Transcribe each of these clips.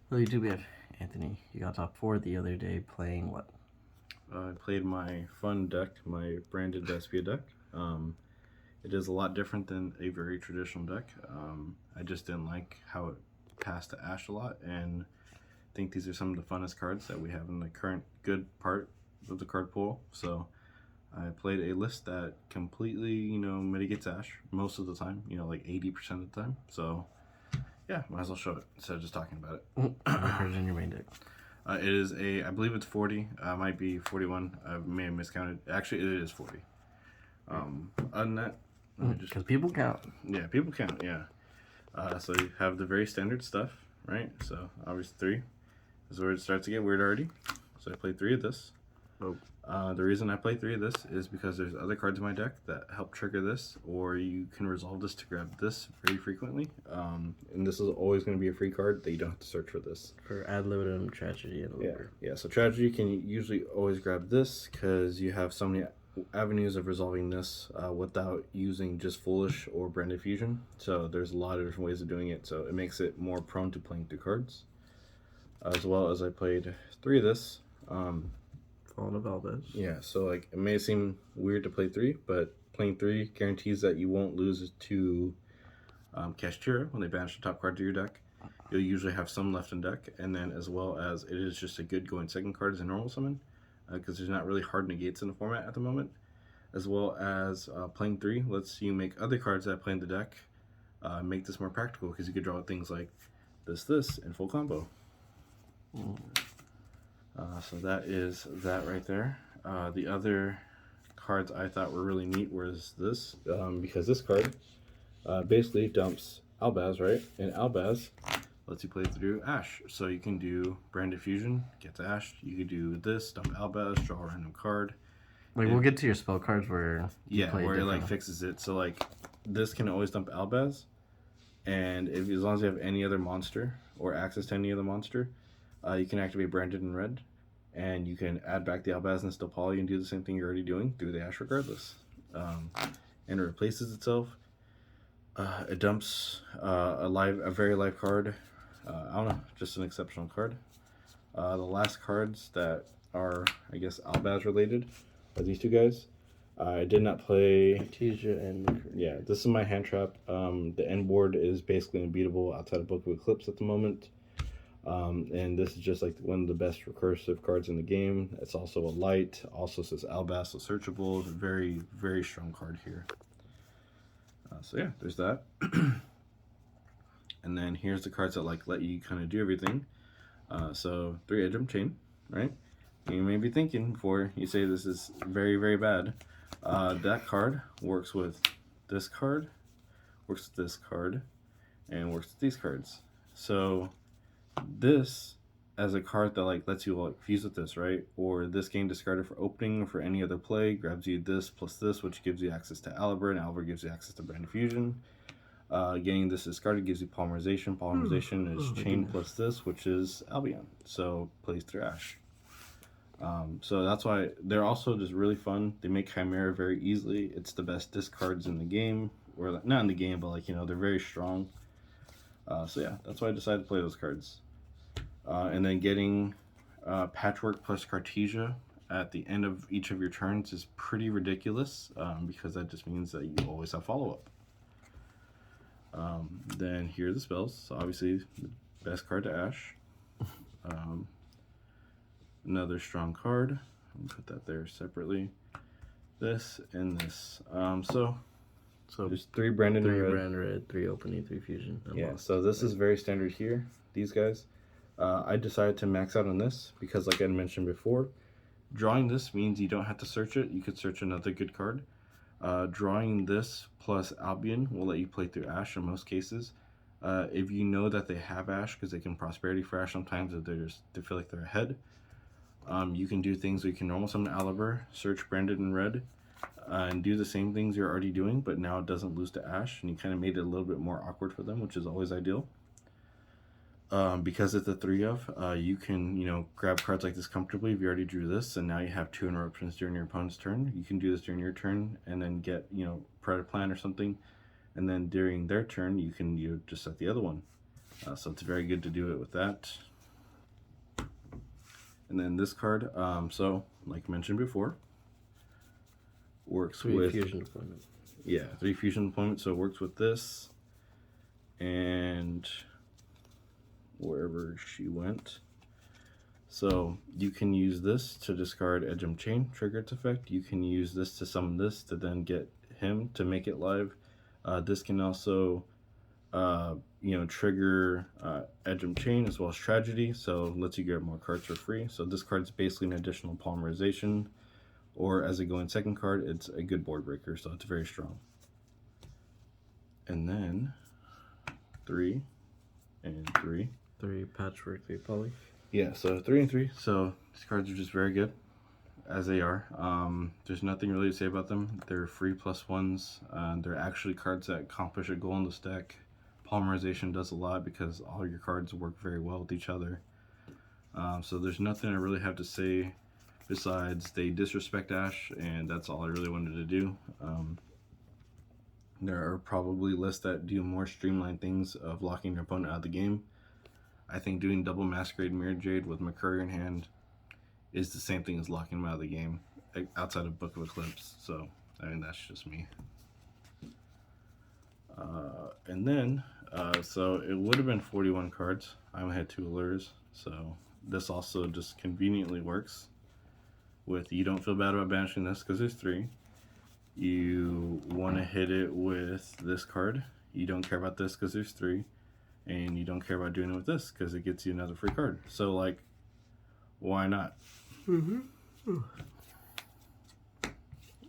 Well, you do have Anthony. You got top 4 the other day playing what? I played my fun deck, my branded Despia deck. It is a lot different than a very traditional deck. I just didn't like how it passed to Ash a lot, and I think these are some of the funnest cards that we have in the current good part of the card pool. So I played a list that completely, mitigates Ash most of the time, like 80% of the time. So yeah, might as well show it instead of just talking about it. How many cards in your main deck? It is I believe it's 40. Might be 41. I may have miscounted. Actually, it is 40. Other than that, Because people count. yeah, people count. Yeah. So you have the very standard stuff, right? So obviously 3 is where it starts to get weird already. So I played 3 of this. Oh. The reason I play 3 of this is because there's other cards in my deck that help trigger this, or you can resolve this to grab this very frequently. And this is always going to be a free card that you don't have to search for this. For ad libitum, tragedy, and over. Yeah. So tragedy can usually always grab this because you have so many avenues of resolving this without using just foolish or branded fusion. So there's a lot of different ways of doing it. So it makes it more prone to playing through cards. As well as I played 3 of this. Fallen of Valdez. Yeah, so like it may seem weird to play 3, but playing 3 guarantees that you won't lose to Kashtira when they banish the top card to your deck. You'll usually have some left in deck, and then as well as it is just a good going second card as a normal summon, because there's not really hard negates in the format at the moment. As well as playing 3 lets you make other cards that play in the deck make this more practical, because you could draw things like this, in full combo. So that is that right there. The other cards I thought were really neat was this, because this card basically dumps Albaz, right? And Albaz lets you play through Ash. So you can do Branded Fusion, gets Ash. You could do this, dump Albaz, draw a random card. Like, we'll get to your spell cards where where it like fixes it. So like this can always dump Albaz, and as long as you have any other monster or access to any other monster, you can activate Branded in red, and you can add back the Albaz and still poly and do the same thing you're already doing through the Ash regardless. And it replaces itself. It dumps a very live card. I don't know, just an exceptional card. The last cards that are, I guess, Albaz related are these 2 guys. I did not play Artesia and yeah, this is my hand trap. The end board is basically unbeatable outside of Book of Eclipse at the moment. And this is just like one of the best recursive cards in the game. It's also a light, also says Albaz, so searchable. It's a very, very strong card here. So yeah, there's that. And then here's the cards that like let you kind of do everything. So 3 Edgem Chain, right? You may be thinking before you say this is very, very bad. That card works with this card, works with this card, and works with these cards. So this as a card that like lets you like fuse with this, right? Or this game discarded for opening or for any other play grabs you this plus this, which gives you access to Aliber, and Aliber gives you access to Branded Fusion. Getting this discarded gives you Polymerization. Polymerization is chain plus this, which is Albion, so plays through Ash. So that's why they're also just really fun. They make Chimera very easily. It's the best discards in the game, or like, not in the game, but like they're very strong. So yeah, that's why I decided to play those cards. And then getting Patchwork plus Cartesia at the end of each of your turns is pretty ridiculous, because that just means that you always have follow-up. Then here are the spells. So obviously, the best card to Ash. Another strong card. I'll put that there separately. This and this. So there's 3 Branded in red. 3 brand red, 3 opening, 3 fusion. Yeah, so this is very standard here. These guys. I decided to max out on this because, like I mentioned before, drawing this means you don't have to search it. You could search another good card. Drawing this plus Albion will let you play through Ash in most cases. If you know that they have Ash, because they can Prosperity for Ash sometimes if they feel like they're ahead. You can do things where you can normal summon Aliber, search Branded in red, and do the same things you're already doing, but now it doesn't lose to Ash, and you kind of made it a little bit more awkward for them, which is always ideal. Because it's a 3 of, you can, grab cards like this comfortably if you already drew this, and now you have 2 interruptions during your opponent's turn. You can do this during your turn, and then get, Predator Plan or something, and then during their turn, you can just set the other one. So it's very good to do it with that. And then this card, so like mentioned before, works 3 with fusion deployment. Yeah, 3 fusion deployment. So it works with this and wherever she went. So you can use this to discard Edge Chain, trigger its effect. You can use this to summon this to then get him to make it live. This can also trigger Edge Chain as well as Tragedy, so lets you get more cards for free. So this card's basically an additional polymerization, or as a going second card, it's a good board breaker, so it's very strong. And then 3 and 3. 3 patchwork, 3 poly. Yeah, so 3 and 3. So these cards are just very good, as they are. There's nothing really to say about them. They're free +1s. They're actually cards that accomplish a goal in this deck. Polymerization does a lot because all your cards work very well with each other. So there's nothing I really have to say besides they disrespect Ash, and that's all I really wanted to do. There are probably lists that do more streamlined things of locking your opponent out of the game. I think doing double Masquerade Mirror Jade with McCurry in hand is the same thing as locking him out of the game, outside of Book of Eclipse. So, I mean, that's just me. And then, so it would have been 41 cards. I only had 2 allures, so this also just conveniently works with, you don't feel bad about banishing this because there's 3. You want to hit it with this card. You don't care about this because there's 3. And you don't care about doing it with this because it gets you another free card. So, like, why not? And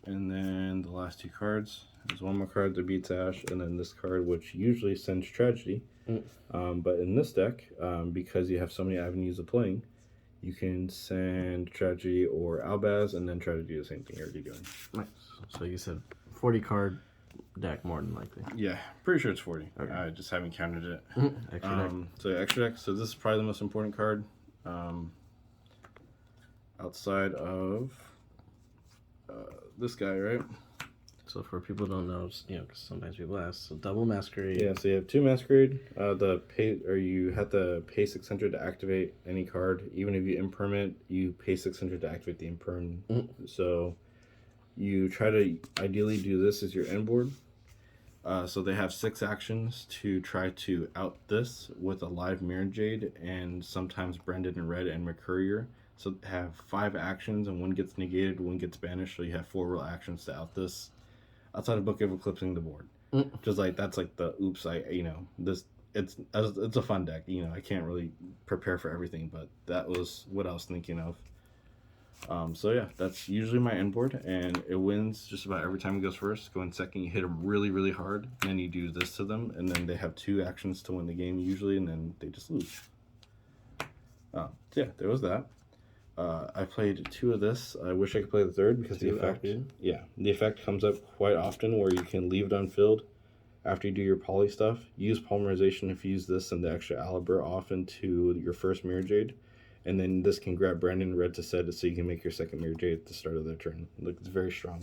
then the last 2 cards. There's one more card that beats Ash, and then this card, which usually sends Tragedy. But in this deck, because you have so many avenues of playing, you can send Tragedy or Albaz, and then try to do the same thing you're already doing. Nice. So you said 40 card deck, more than likely. Yeah, pretty sure it's 40. Okay. I just haven't counted it. Extra deck. So extra deck. So this is probably the most important card. Outside of this guy, right? So for people who don't know, because sometimes people ask, so double Masquerade. Yeah, so you have 2 Masquerade. You have to pay 600 to activate any card. Even if you imperm it, you pay 600 to activate the imperm. So you try to ideally do this as your end board. So they have 6 actions to try to out this with a live Mirror Jade, and sometimes Brendan and Red and McCurrier. So have 5 actions, and 1 gets negated, 1 gets banished. So you have 4 real actions to out this. Outside of Book of Eclipsing the board, just like that's like the oops. It's a fun deck. I can't really prepare for everything, but that was what I was thinking of. So yeah, that's usually my end board, and it wins just about every time it goes first. Going second, you hit them really, really hard, and then you do this to them, and then they have 2 actions to win the game usually, and then they just lose. So yeah, there was that. I played 2 of this. I wish I could play the 3rd because the effect. Yeah, the effect comes up quite often where you can leave it unfilled after you do your poly stuff. Use polymerization if you use this and the extra Aliber off into your first Mirror Jade, and then this can grab Brandon Red to set it so you can make your second Mirror Jade at the start of their turn. Like, it's very strong.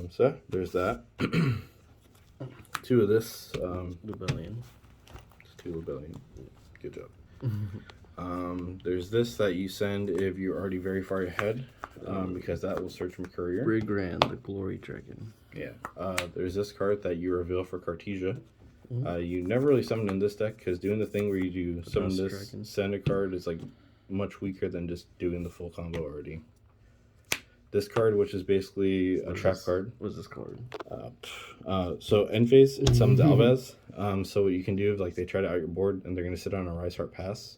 So there's that. 2 of this. Rebellion. Just 2 Rebellion. Good job. There's this that you send if you're already very far ahead, because that will search from Courier. Brigand, the Glory Dragon. Yeah. There's this card that you reveal for Cartesia. You never really summon in this deck because doing the thing where you do summon this, dragon, send a card is like much weaker than just doing the full combo already. This card, which is basically a trap card. What's this card? So end phase, it summons Albaz. So what you can do, like, they try to out your board and they're going to sit on a Rise Heart Pass.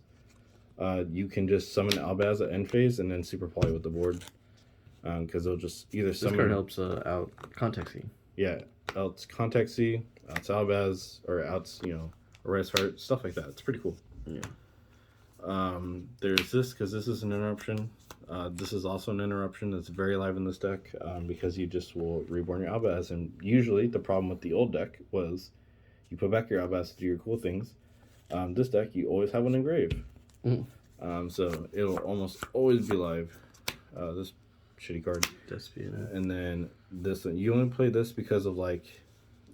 You can just summon Albaz at end phase and then super poly with the board. Because they'll just either summon... This card helps out Context C. Yeah, outs Context C, outs Albaz, or outs, a Rise Heart, stuff like that. It's pretty cool. Yeah. There's this, because this is an interruption. This is also an interruption that's very live in this deck, because you just will reborn your Albaz. And usually the problem with the old deck was you put back your Albaz to do your cool things. This deck, you always have one engraved. So it'll almost always be live. This shitty card. Despia. And then this one, you only play this because of, like,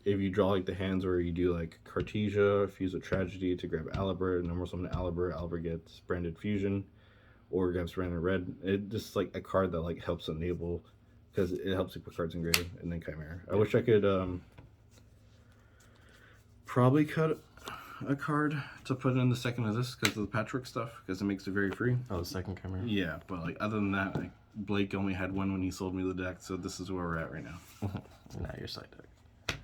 if you draw like the hands where you do like Cartesia, fuse a Tragedy to grab Aliber, normal summon Aliber, Aliber gets Branded Fusion. or grabs random red. It just like a card that like helps enable, because it helps you put cards in grave and then Chimera. I wish I could probably cut a card to put in the second of this because of the patchwork stuff, because it makes it very free. Oh, the second Chimera. Yeah, but like other than that, like, Blake only had one when he sold me the deck, so this is where we're at right now. Now your side deck.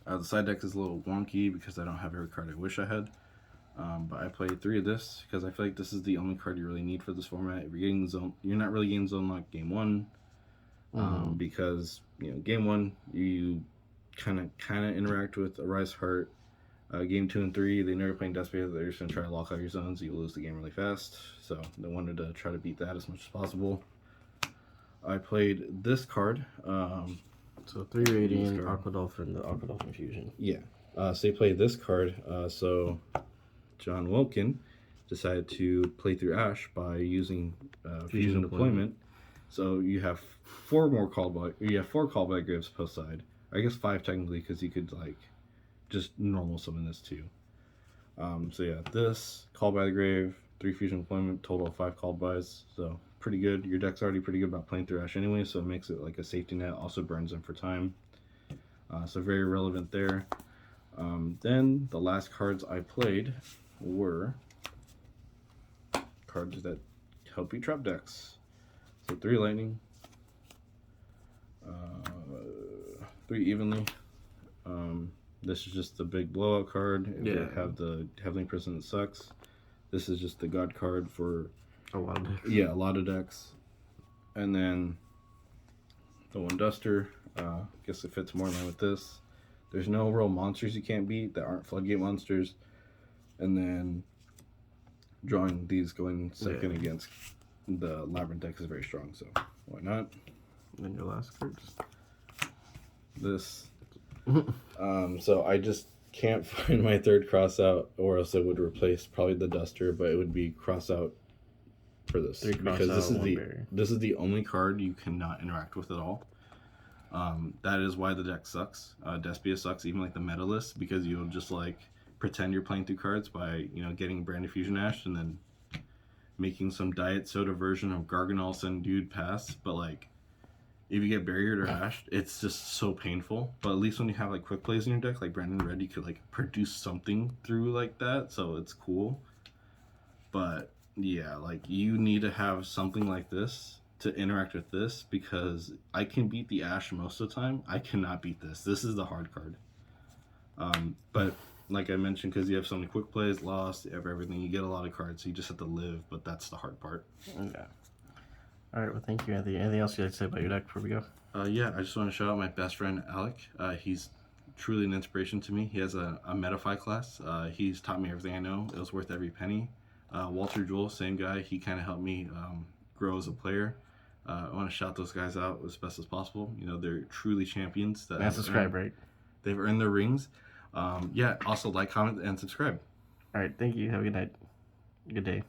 The side deck is a little wonky because I don't have every card I wish I had. But I played 3 of this because I feel like this is the only card you really need for this format. If you're getting zone, you're not really getting zone lock game 1, because game 1 you kind of interact with a Rise Heart. Game 2 and 3, they never playing Despia. They're just gonna try to lock out your zones. You lose the game really fast. So they wanted to try to beat that as much as possible. I played this card. So 3 Radiant, Aqua Dolphin, the Aqua Dolphin Fusion. Yeah. So they played this card. So John Wilkin decided to play through Ash by using Fusion Deployment. So you have 4 more callback. You have 4 callback graves post side. I guess 5 technically, because you could like just normal summon this too. So yeah, this call by the grave, 3 Fusion Deployment, total of 5 called bys. So pretty good. Your deck's already pretty good about playing through Ash anyway, so it makes it like a safety net. Also burns them for time. So very relevant there. Then the last cards I played were cards that help you trap decks. So 3 lightning, 3 evenly. This is just the big blowout card. If you have the Heavenly Prison, it sucks. This is just the God card for a lot of decks. Yeah, a lot of decks. And then the one Duster. Guess it fits more in line with this. There's no real monsters you can't beat that aren't Floodgate monsters. And then drawing these going second against the Labyrinth deck is very strong, so why not? And then your last cards. This. So I just can't find my 3rd cross out, or else it would replace probably the Duster, but it would be cross out for this. 3 cross because out, this is the only card you cannot interact with at all. That is why the deck sucks. Despia sucks, even like the meta list, because you'll just like pretend you're playing through cards by getting Branded Fusion Ash and then making some diet soda version of Garganol Send Dude pass. But like if you get barriered or ashed, it's just so painful. But at least when you have like quick plays in your deck, like Brandon Red, you could like produce something through like that, so it's cool. But yeah, like you need to have something like this to interact with this, because I can beat the Ash most of the time. I cannot beat this. This is the hard card. But like I mentioned, because you have so many quick plays, lost, you have everything, you get a lot of cards, so you just have to live, but that's the hard part. Okay. Alright, well thank you, Anthony. Anything else you'd like to say about your deck before we go? Yeah, I just want to shout out my best friend, Alec. He's truly an inspiration to me. He has a Metafy class. He's taught me everything I know. It was worth every penny. Walter Jewell, same guy. He kind of helped me grow as a player. I want to shout those guys out as best as possible. They're truly champions. And subscribe, right? They've earned their rings. Yeah, also like, comment, and subscribe. Alright, thank you. Have a good night. Good day.